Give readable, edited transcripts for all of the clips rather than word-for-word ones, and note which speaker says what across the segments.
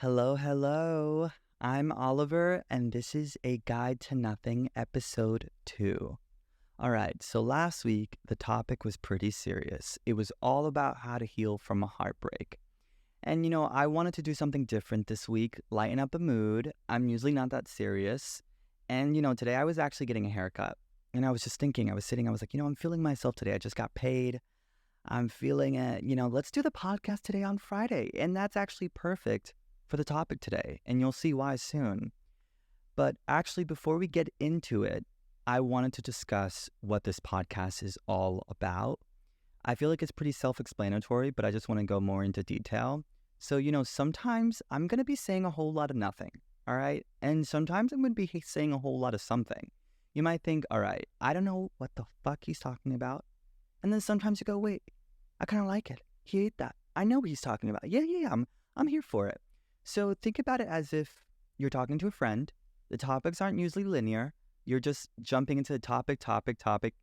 Speaker 1: Hello, hello. I'm Oliver, and this is A Guide to Nothing, Episode 2. All right, so last week, the topic was pretty serious. It was all about how to heal from a heartbreak. And, I wanted to do something different this week, lighten up the mood. I'm usually not that serious. And, today I was actually getting a haircut. And I was just thinking, I was like, I'm feeling myself today. I just got paid. I'm feeling it. Let's do the podcast today on Friday. And that's actually perfect for the topic today. And you'll see why soon. But actually, before we get into it, I wanted to discuss what this podcast is all about. I feel like it's pretty self-explanatory, but I just want to go more into detail. So, sometimes I'm going to be saying a whole lot of nothing, all right? And sometimes I'm going to be saying a whole lot of something. You might think, all right, I don't know what the fuck he's talking about. And then sometimes you go, wait, I kind of like it. He ate that. I know what he's talking about. Yeah, I'm here for it. So think about it as if you're talking to a friend. The topics aren't usually linear. You're just jumping into the topic,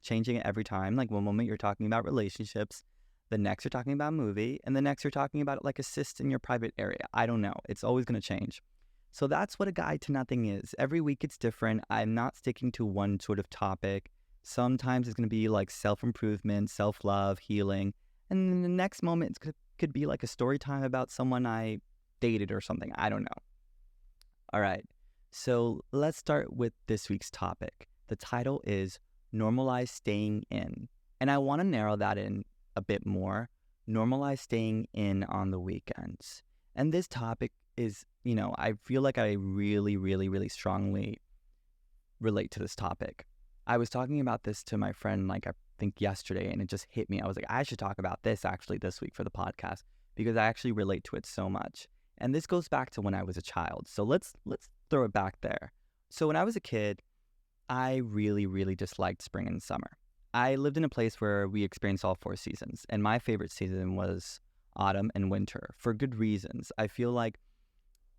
Speaker 1: changing it every time. Like one moment you're talking about relationships, the next you're talking about a movie, and the next you're talking about like a cyst in your private area. I don't know. It's always going to change. So that's what A Guide to Nothing is. Every week it's different. I'm not sticking to one sort of topic. Sometimes it's going to be like self-improvement, self-love, healing. And then the next moment could be like a story time about someone I dated or something. I don't know. All right. So let's start with this week's topic. The title is Normalize Staying In. And I want to narrow that in a bit more. Normalize staying in on the weekends. And this topic is, I feel like I really, really, really strongly relate to this topic. I was talking about this to my friend, I think yesterday, and it just hit me. I was like, I should talk about this actually this week for the podcast because I actually relate to it so much. And this goes back to when I was a child. So let's throw it back there. So when I was a kid, I really, really disliked spring and summer. I lived in a place where we experienced all four seasons, and my favorite season was autumn and winter for good reasons. I feel like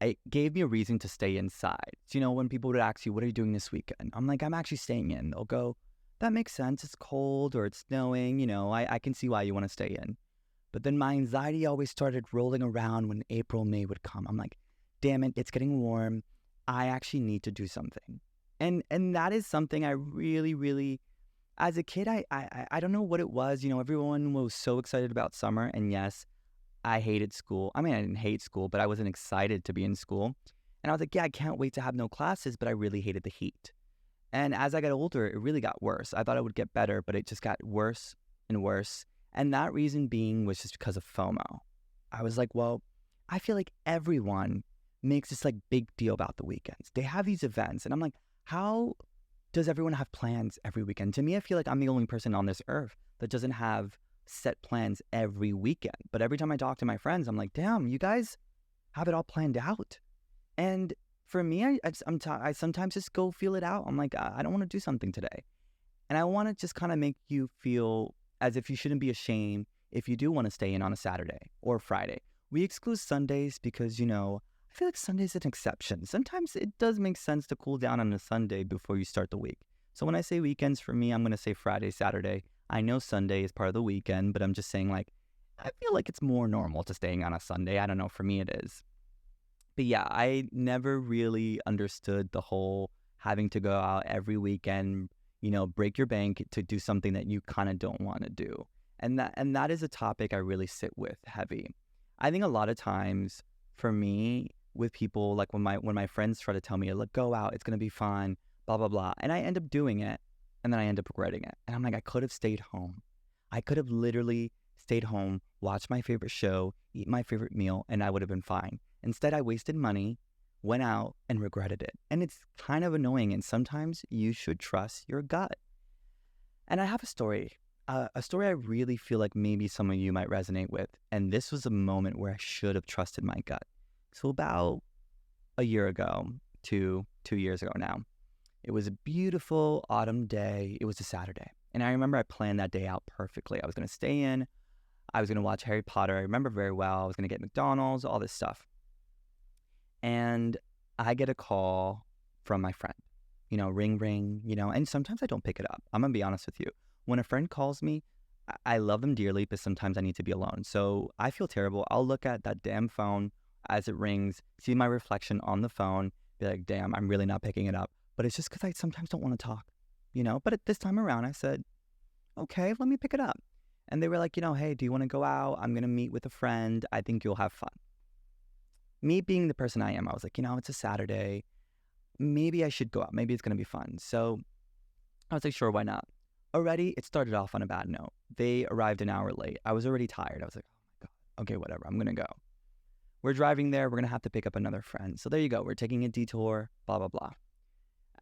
Speaker 1: it gave me a reason to stay inside. So, when people would ask you, what are you doing this weekend? I'm like, I'm actually staying in. They'll go, that makes sense. It's cold or it's snowing. I can see why you want to stay in. But then my anxiety always started rolling around when April, May would come. I'm like, damn it, it's getting warm. I actually need to do something. And that is something I really, really, as a kid, I don't know what it was. Everyone was so excited about summer. And yes, I hated school. I mean, I didn't hate school, but I wasn't excited to be in school. And I was like, yeah, I can't wait to have no classes, but I really hated the heat. And as I got older, it really got worse. I thought it would get better, but it just got worse and worse. And that reason being was just because of FOMO. I was like, well, I feel like everyone makes this big deal about the weekends. They have these events. And I'm like, how does everyone have plans every weekend? To me, I feel like I'm the only person on this earth that doesn't have set plans every weekend. But every time I talk to my friends, I'm like, damn, you guys have it all planned out. And for me, I sometimes just go feel it out. I'm like, I don't want to do something today. And I want to just kind of make you feel as if you shouldn't be ashamed if you do want to stay in on a Saturday or Friday. We exclude Sundays because, I feel like Sunday's an exception. Sometimes it does make sense to cool down on a Sunday before you start the week. So when I say weekends, for me, I'm going to say Friday, Saturday. I know Sunday is part of the weekend, but I'm just saying I feel like it's more normal to staying on a Sunday. I don't know, for me it is. But yeah, I never really understood the whole having to go out every weekend, break your bank to do something that you kind of don't want to do. And that is a topic I really sit with heavy. I think a lot of times for me with people, like when my friends try to tell me, look, go out, it's going to be fun, blah, blah, blah. And I end up doing it and then I end up regretting it. And I'm like, I could have stayed home. I could have literally stayed home, watched my favorite show, eat my favorite meal, and I would have been fine. Instead, I wasted money, went out, and regretted it. And it's kind of annoying, and sometimes you should trust your gut. And I have a story I really feel like maybe some of you might resonate with, and this was a moment where I should have trusted my gut. So about a year ago, 2 years ago now, it was a beautiful autumn day. It was a Saturday. And I remember I planned that day out perfectly. I was going to stay in. I was going to watch Harry Potter. I remember very well. I was going to get McDonald's, all this stuff. And I get a call from my friend, ring, ring, and sometimes I don't pick it up. I'm going to be honest with you. When a friend calls me, I love them dearly, but sometimes I need to be alone. So I feel terrible. I'll look at that damn phone as it rings, see my reflection on the phone, be like, damn, I'm really not picking it up. But it's just because I sometimes don't want to talk, But at this time around, I said, okay, let me pick it up. And they were like, hey, do you want to go out? I'm going to meet with a friend. I think you'll have fun. Me being the person I am, I was like, it's a Saturday. Maybe I should go out. Maybe it's going to be fun. So I was like, sure, why not? Already, it started off on a bad note. They arrived an hour late. I was already tired. I was like, oh my God. Okay, whatever. I'm going to go. We're driving there. We're going to have to pick up another friend. So there you go. We're taking a detour, blah, blah, blah.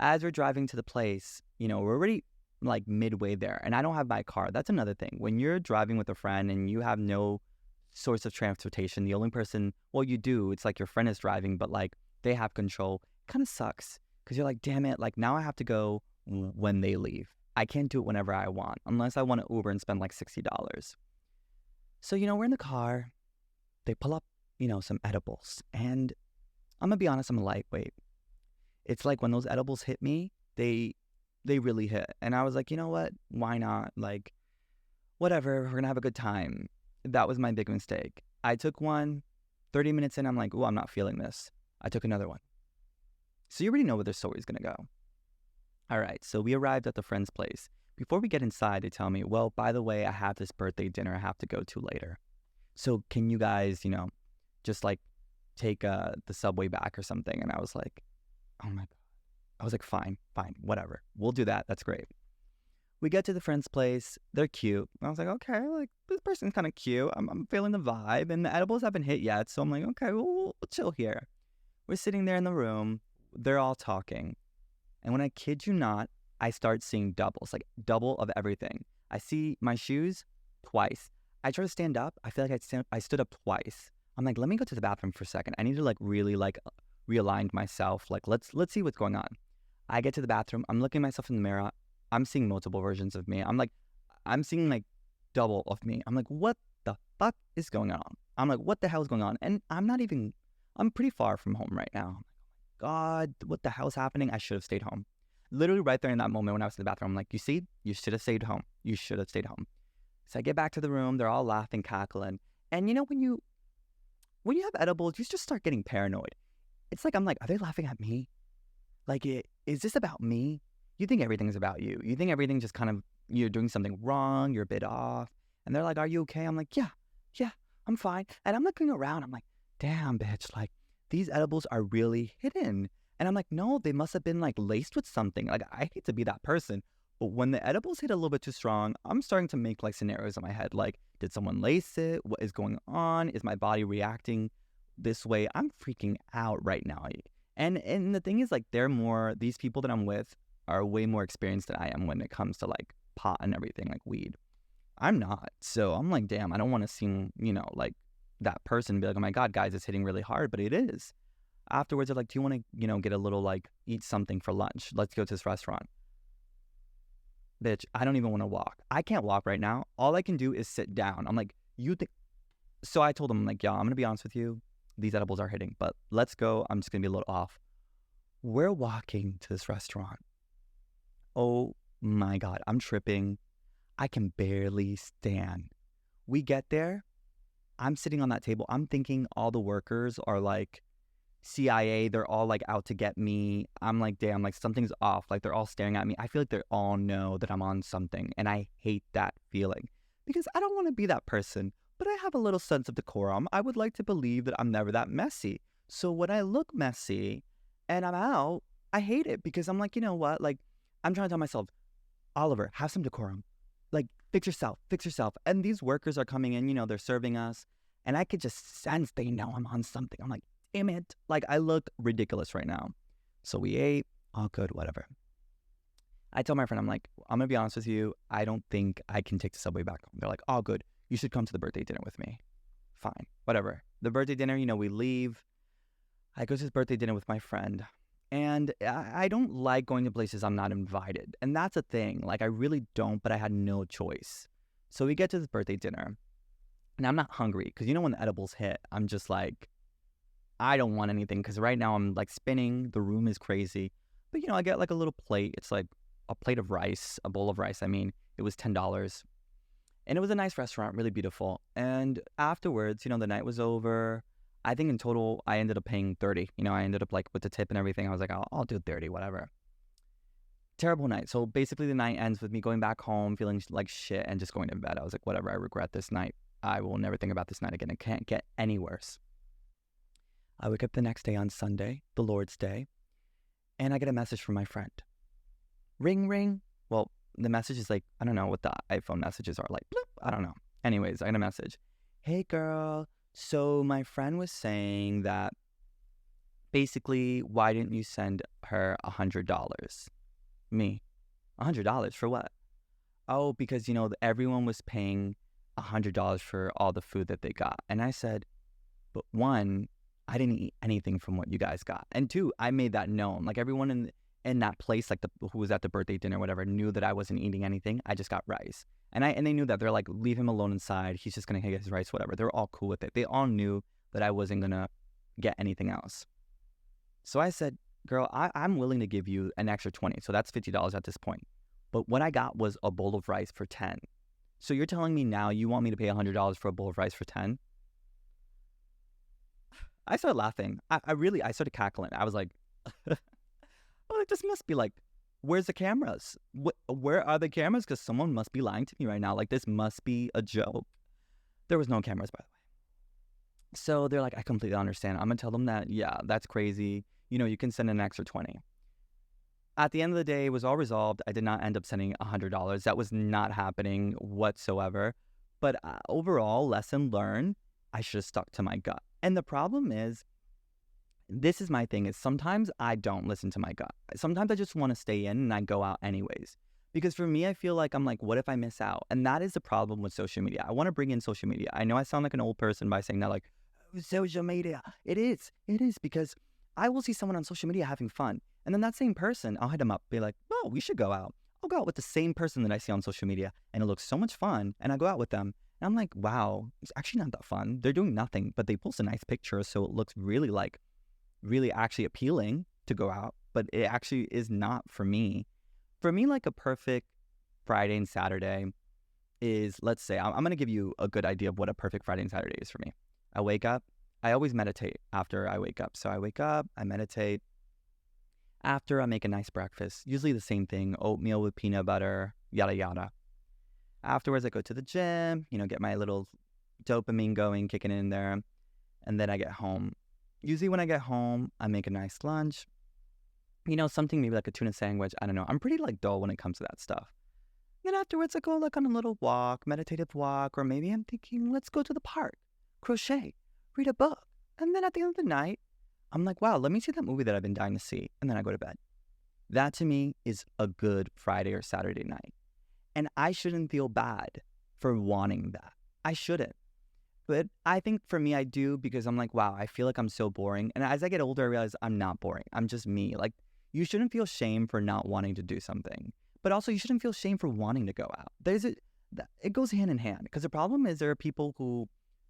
Speaker 1: As we're driving to the place, we're already like midway there. And I don't have my car. That's another thing. When you're driving with a friend and you have no source of transportation, the only person, well, you do. It's like your friend is driving, but like they have control. It kind of sucks because you're like, damn it. Like now I have to go when they leave. I can't do it whenever I want, unless I want to Uber and spend like $60. So, we're in the car. They pull up, some edibles. And I'm going to be honest, I'm a lightweight. It's like when those edibles hit me, they really hit. And I was like, you know what? Why not? Like, whatever. We're going to have a good time. That was my big mistake. I took one. 30 minutes in, I'm like, oh, I'm not feeling this. I took another one. So you already know where the story's going to go. All right, so we arrived at the friend's place. Before we get inside, they tell me, well, by the way, I have this birthday dinner I have to go to later. So can you guys, just like take the subway back or something? And I was like, oh my God. I was like, fine, whatever. We'll do that. That's great. We get to the friend's place. They're cute. I was like, okay, like this person's kind of cute. I'm feeling the vibe. And the edibles haven't hit yet. So I'm like, okay, we'll chill here. We're sitting there in the room. They're all talking. And when I kid you not, I start seeing doubles, like double of everything. I see my shoes twice. I try to stand up. I feel like I stood up twice. I'm like, let me go to the bathroom for a second. I need to like really like realign myself. Like, let's see what's going on. I get to the bathroom. I'm looking at myself in the mirror. I'm seeing multiple versions of me. I'm seeing like double of me. I'm like, what the fuck is going on? I'm like, what the hell is going on? And I'm pretty far from home right now. God, what the hell's happening? I should have stayed home. Literally right there in that moment when I was in the bathroom, I'm like, you see, you should have stayed home. You should have stayed home. So I get back to the room. They're all laughing, cackling. And when you have edibles, you just start getting paranoid. It's like, I'm like, are they laughing at me? Like, is this about me? You think everything's about you. You think everything just kind of, you're doing something wrong. You're a bit off. And they're like, are you okay? I'm like, yeah, I'm fine. And I'm looking around. I'm like, damn, bitch, like, these edibles are really hidden. And I'm like, no, they must have been like laced with something. Like, I hate to be that person. But when the edibles hit a little bit too strong, I'm starting to make like scenarios in my head. Like, did someone lace it? What is going on? Is my body reacting this way? I'm freaking out right now. And the thing is, like, these people that I'm with are way more experienced than I am when it comes to like pot and everything, like weed. I'm not. So I'm like, damn, I don't want to seem, like that person, be like, oh my God, guys, it's hitting really hard, but it is. Afterwards, they're like, do you want to, get a little, like, eat something for lunch? Let's go to this restaurant. Bitch, I don't even want to walk. I can't walk right now. All I can do is sit down. I'm like, you think? So I told them, I'm like, yeah, I'm going to be honest with you. These edibles are hitting, but let's go. I'm just going to be a little off. We're walking to this restaurant. Oh my God, I'm tripping. I can barely stand. We get there. I'm sitting on that table. I'm thinking all the workers are like CIA. They're all like out to get me. I'm like, damn, like something's off. Like they're all staring at me. I feel like they all know that I'm on something. And I hate that feeling because I don't want to be that person, but I have a little sense of decorum. I would like to believe that I'm never that messy. So when I look messy and I'm out, I hate it because I'm like, you know what? Like, I'm trying to tell myself, Oliver, have some decorum. Like, fix yourself. And these workers are coming in, they're serving us. And I could just sense they know I'm on something. I'm like, damn it. Like, I look ridiculous right now. So we ate, all good, whatever. I tell my friend, I'm like, I'm going to be honest with you. I don't think I can take the subway back home. They're like, all good. You should come to the birthday dinner with me. Fine, whatever. The birthday dinner, we leave. I go to this birthday dinner with my friend. And I don't like going to places I'm not invited. And that's a thing. Like, I really don't, but I had no choice. So we get to this birthday dinner. And I'm not hungry. Because when the edibles hit, I'm just like, I don't want anything. Because right now I'm like spinning. The room is crazy. But, I get like a little plate. It's like a plate of rice, a bowl of rice. I mean, it was $10. And it was a nice restaurant, really beautiful. And afterwards, the night was over. I think in total, I ended up paying 30. I ended up like with the tip and everything. I was like, I'll do 30, whatever. Terrible night. So basically the night ends with me going back home, feeling like shit and just going to bed. I was like, whatever, I regret this night. I will never think about this night again. It can't get any worse. I wake up the next day on Sunday, the Lord's Day, and I get a message from my friend. Ring, ring. Well, the message is like, I don't know what the iPhone messages are like. Bloop, I don't know. Anyways, I get a message. Hey, girl. So my friend was saying that basically, why didn't you send her $100? Me. $100 for what? Oh, because, everyone was paying $100 for all the food that they got. And I said, but one, I didn't eat anything from what you guys got. And two, I made that known. Like everyone in that place, like who was at the birthday dinner or whatever, knew that I wasn't eating anything. I just got rice. And they knew that. They're like, leave him alone inside. He's just going to get his rice, whatever. They're all cool with it. They all knew that I wasn't going to get anything else. So I said, girl, I'm willing to give you an extra 20. So that's $50 at this point. But what I got was a bowl of rice for 10. So you're telling me now you want me to pay $100 for a bowl of rice for 10? I started laughing. I started cackling. I was like, oh, this must be like, where's the cameras? Where are the cameras? Because someone must be lying to me right now. Like, this must be a joke. There was no cameras, by the way. So they're like, I completely understand. I'm going to tell them that, yeah, that's crazy. You can send an extra 20. At the end of the day, it was all resolved. I did not end up sending $100. That was not happening whatsoever. But overall, lesson learned, I should have stuck to my gut. And the problem is, this is my thing, is sometimes I don't listen to my gut. Sometimes I just want to stay in and I go out anyways. Because for me, I feel like I'm like, what if I miss out? And that is the problem with social media. I want to bring in social media. I know I sound like an old person by saying that, like, oh, social media. It is because I will see someone on social media having fun. And then that same person, I'll hit them up, be like, oh, we should go out. I'll go out with the same person that I see on social media. And it looks so much fun. And I go out with them. And I'm like, wow, it's actually not that fun. They're doing nothing, but they post a nice picture. So it looks really actually appealing to go out. But it actually is not for me. For me, like a perfect Friday and Saturday is, let's say, I'm going to give you a good idea of what a perfect Friday and Saturday is for me. I wake up. I always meditate after I wake up. So I wake up, I meditate. After, I make a nice breakfast, usually the same thing, oatmeal with peanut butter, yada, yada. Afterwards, I go to the gym, get my little dopamine going, kicking in there. And then I get home. Usually when I get home, I make a nice lunch. Something maybe like a tuna sandwich. I don't know. I'm pretty dull when it comes to that stuff. Then afterwards, I go on a little walk, meditative walk, or maybe I'm thinking, let's go to the park, crochet, read a book. And then at the end of the night, I'm like, wow, let me see that movie that I've been dying to see. And then I go to bed. That to me is a good Friday or Saturday night. And I shouldn't feel bad for wanting that. I shouldn't. But I think for me, I do, because I'm like, wow, I feel like I'm so boring. And as I get older, I realize I'm not boring. I'm just me. Like, you shouldn't feel shame for not wanting to do something. But also, you shouldn't feel shame for wanting to go out. It goes hand in hand. Because the problem is there are people who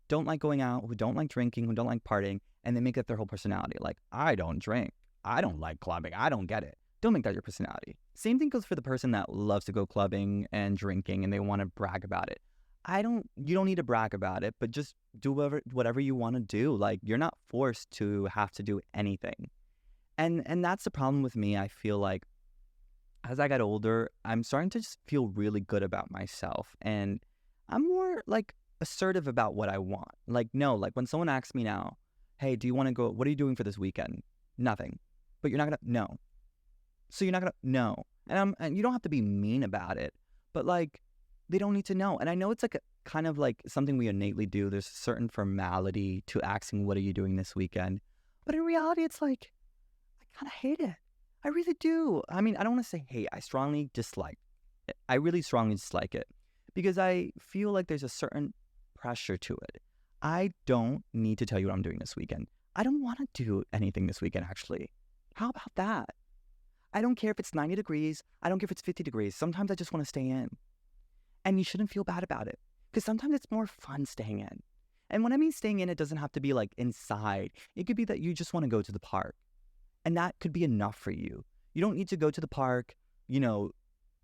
Speaker 1: don't like going out, who don't like drinking, who don't like partying, and they make that their whole personality. Like, I don't drink. I don't like clubbing. I don't get it. Don't make that your personality. Same thing goes for the person that loves to go clubbing and drinking and they want to brag about it. You don't need to brag about it, but just do whatever you want to do. Like, you're not forced to have to do anything. And that's the problem with me. I feel like as I got older, I'm starting to just feel really good about myself. And I'm more assertive about what I want. No, when someone asks me now, hey, do you want to go, what are you doing for this weekend? Nothing. But you're not going to, no. So you're not going to, no. And you don't have to be mean about it, but they don't need to know. And I know it's kind of something we innately do. There's a certain formality to asking, what are you doing this weekend? But in reality, it's I kind of hate it. I really do. I mean, I don't want to say hate. I strongly dislike it. I really strongly dislike it because I feel like there's a certain pressure to it. I don't need to tell you what I'm doing this weekend. I don't want to do anything this weekend, actually. How about that? I don't care if it's 90 degrees. I don't care if it's 50 degrees. Sometimes I just want to stay in. And you shouldn't feel bad about it because sometimes it's more fun staying in. And when I mean staying in, it doesn't have to be inside. It could be that you just want to go to the park. And that could be enough for you. You don't need to go to the park,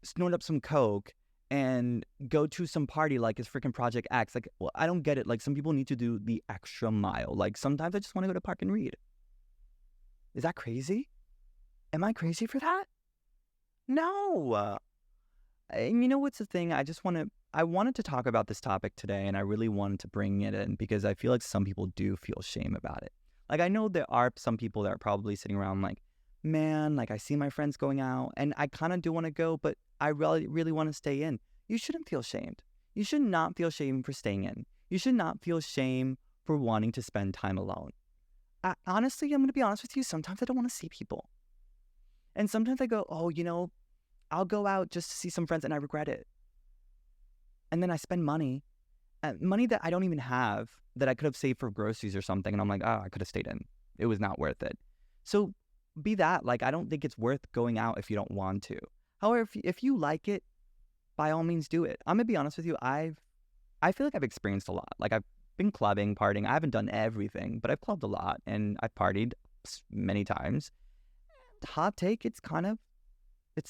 Speaker 1: snort up some Coke and go to some party like it's freaking Project X. Like, well, I don't get it. Like, some people need to do the extra mile. Like, sometimes I just want to go to park and read. Is that crazy? Am I crazy for that? No. And you know what's the thing? I wanted to talk about this topic today, and I really wanted to bring it in because I feel like some people do feel shame about it. Like, I know there are some people that are probably sitting around like, man, like I see my friends going out and I kind of do want to go, but I really, really want to stay in. You shouldn't feel shamed. You should not feel shame for staying in. You should not feel shame for wanting to spend time alone. Honestly, I'm going to be honest with you. Sometimes I don't want to see people. And sometimes I go, oh, I'll go out just to see some friends and I regret it. And then I spend money that I don't even have that I could have saved for groceries or something. And I'm like, oh, I could have stayed in. It was not worth it. So be that. Like, I don't think it's worth going out if you don't want to. However, if you like it, by all means do it. I'm going to be honest with you. I feel like I've experienced a lot. Like, I've been clubbing, partying. I haven't done everything, but I've clubbed a lot and I've partied many times. Hot take, it's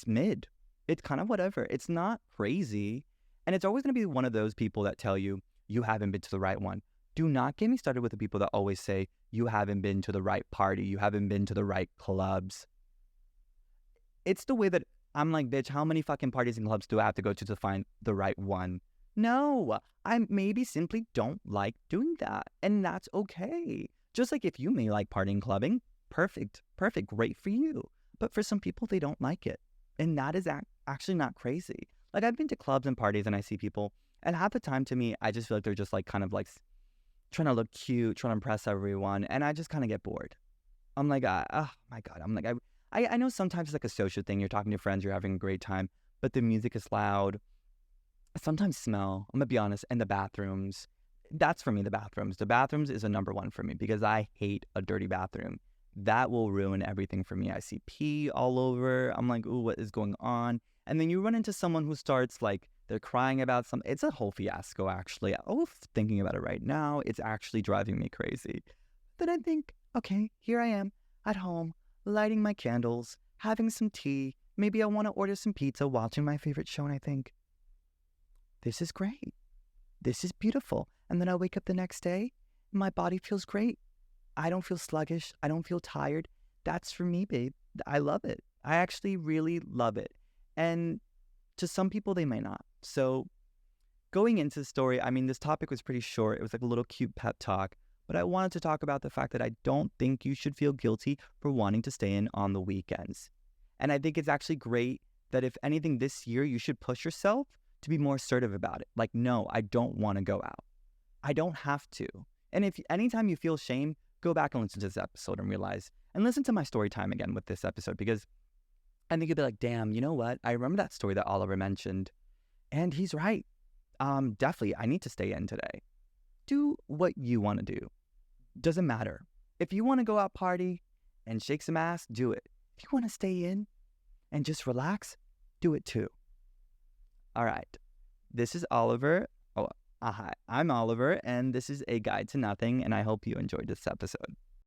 Speaker 1: mid. It's kind of whatever. It's not crazy. And it's always going to be one of those people that tell you, you haven't been to the right one. Do not get me started with the people that always say, you haven't been to the right party. You haven't been to the right clubs. It's the way that I'm like, bitch, how many fucking parties and clubs do I have to go to find the right one? No, I maybe simply don't like doing that. And that's okay. Just like if you may like partying, clubbing, perfect, great for you. But for some people, they don't like it. And that is actually not crazy. Like, I've been to clubs and parties and I see people, and half the time to me, I just feel like they're just like kind of like trying to look cute, trying to impress everyone. And I just kind of get bored. I'm like, oh my God. I'm like, I know sometimes it's like a social thing. You're talking to friends, you're having a great time, but the music is loud. Sometimes smell, I'm gonna be honest, and the bathrooms. That's for me, the bathrooms. The bathrooms is a number one for me because I hate a dirty bathroom. That will ruin everything for me. I see pee all over. I'm like, ooh, what is going on? And then you run into someone who starts like, they're crying about something. It's a whole fiasco, actually. Oh, thinking about it right now, it's actually driving me crazy. Then I think, okay, here I am at home, lighting my candles, having some tea. Maybe I want to order some pizza, watching my favorite show, and I think, this is great. This is beautiful. And then I wake up the next day, and my body feels great. I don't feel sluggish. I don't feel tired. That's for me, babe. I love it. I actually really love it. And to some people, they may not. So going into the story, I mean, this topic was pretty short. It was like a little cute pep talk. But I wanted to talk about the fact that I don't think you should feel guilty for wanting to stay in on the weekends. And I think it's actually great that if anything this year, you should push yourself to be more assertive about it. Like, no, I don't want to go out. I don't have to. And if anytime you feel shame, go back and listen to this episode and listen to my story time again with this episode, because I think you'll be like, damn, you know what? I remember that story that Oliver mentioned, and he's right. Definitely, I need to stay in today. Do what you want to do. Doesn't matter. If you want to go out party and shake some ass, do it. If you want to stay in and just relax, do it too. All right. This is Oliver. Hi, I'm Oliver, and this is A Guide to Nothing, and I hope you enjoyed this episode.